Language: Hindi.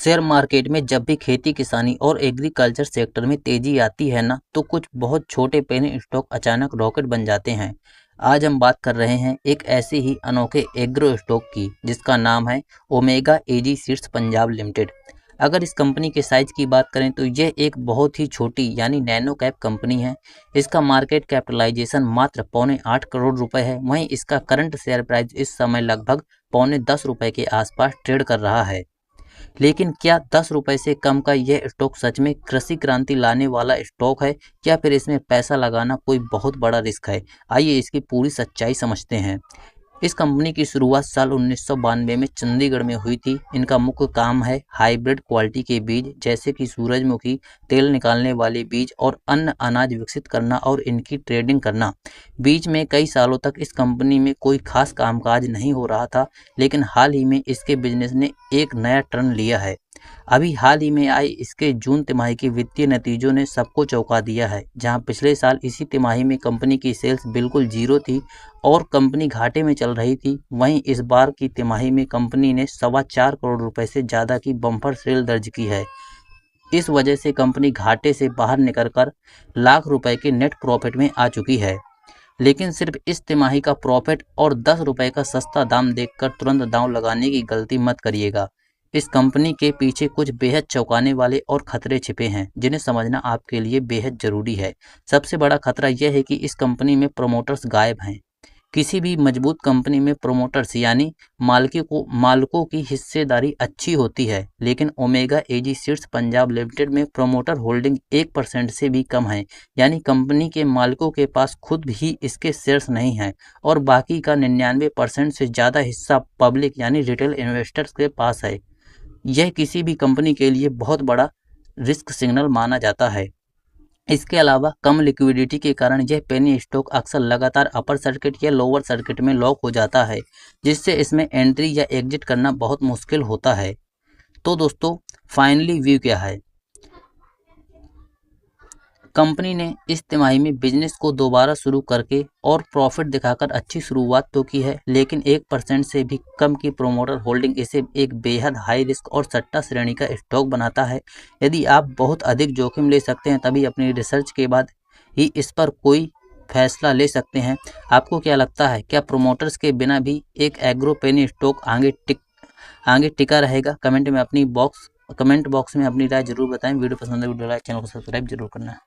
शेयर मार्केट में जब भी खेती किसानी और एग्रीकल्चर सेक्टर में तेजी आती है ना, तो कुछ बहुत छोटे पेनी स्टॉक अचानक रॉकेट बन जाते हैं। आज हम बात कर रहे हैं एक ऐसे ही अनोखे एग्रो स्टॉक की जिसका नाम है ओमेगा एजी सीड्स पंजाब लिमिटेड। अगर इस कंपनी के साइज की बात करें तो यह एक बहुत ही छोटी यानी नैनो कैप कंपनी है। इसका मार्केट कैपिटलाइजेशन मात्र ₹8.25 करोड़ है। वहीं इसका करंट शेयर प्राइस इस समय लगभग ₹9.10 के आसपास ट्रेड कर रहा है। लेकिन क्या ₹10 से कम का यह स्टॉक सच में कृषि क्रांति लाने वाला स्टॉक है, या फिर इसमें पैसा लगाना कोई बहुत बड़ा रिस्क है? आइए इसकी पूरी सच्चाई समझते हैं। इस कंपनी की शुरुआत साल 1992 में चंडीगढ़ में हुई थी। इनका मुख्य काम है हाइब्रिड क्वालिटी के बीज जैसे कि सूरजमुखी, तेल निकालने वाले बीज और अन्य अनाज विकसित करना और इनकी ट्रेडिंग करना। बीच में कई सालों तक इस कंपनी में कोई खास कामकाज नहीं हो रहा था, लेकिन हाल ही में इसके बिजनेस ने एक नया टर्न लिया है। अभी हाल ही में आए इसके जून तिमाही के वित्तीय नतीजों ने सबको चौंका दिया है। जहां पिछले साल इसी तिमाही में कंपनी की सेल्स बिल्कुल जीरो थी और कंपनी घाटे में चल रही थी, वहीं इस बार की तिमाही में कंपनी ने ₹4.25 करोड़ से ज़्यादा की बम्पर सेल दर्ज की है। इस वजह से कंपनी घाटे से बाहर निकलकर लाख रुपए के नेट प्रॉफिट में आ चुकी है। लेकिन सिर्फ इस तिमाही का प्रॉफिट और ₹10 का सस्ता दाम देखकर तुरंत दांव लगाने की गलती मत करिएगा। इस कंपनी के पीछे कुछ बेहद चौंकाने वाले और खतरे छिपे हैं, जिन्हें समझना आपके लिए बेहद जरूरी है। सबसे बड़ा खतरा यह है कि इस कंपनी में प्रमोटर्स गायब हैं। किसी भी मजबूत कंपनी में प्रमोटर्स यानी मालिकों की हिस्सेदारी अच्छी होती है, लेकिन ओमेगा एजी सीड्स पंजाब लिमिटेड में प्रमोटर होल्डिंग 1% से भी कम है। यानी कंपनी के मालिकों के पास खुद भी इसके शेयर्स नहीं हैं और बाकी का 99% से ज़्यादा हिस्सा पब्लिक यानी रिटेल इन्वेस्टर्स के पास है। यह किसी भी कंपनी के लिए बहुत बड़ा रिस्क सिग्नल माना जाता है। इसके अलावा कम लिक्विडिटी के कारण यह पेनी स्टॉक अक्सर लगातार अपर सर्किट या लोअर सर्किट में लॉक हो जाता है, जिससे इसमें एंट्री या एग्जिट करना बहुत मुश्किल होता है। तो दोस्तों, फाइनली व्यू क्या है? कंपनी ने इस तिमाही में बिजनेस को दोबारा शुरू करके और प्रॉफिट दिखाकर अच्छी शुरुआत तो की है, लेकिन 1% से भी कम की प्रोमोटर होल्डिंग इसे एक बेहद हाई रिस्क और सट्टा श्रेणी का स्टॉक बनाता है। यदि आप बहुत अधिक जोखिम ले सकते हैं, तभी अपनी रिसर्च के बाद ही इस पर कोई फैसला ले सकते हैं। आपको क्या लगता है, क्या प्रोमोटर्स के बिना भी एक एग्रो पेनी स्टॉक आगे टिका रहेगा? कमेंट बॉक्स में अपनी राय जरूर बताएं। वीडियो पसंद है वीडियो लाइक, चैनल को सब्सक्राइब जरूर करना।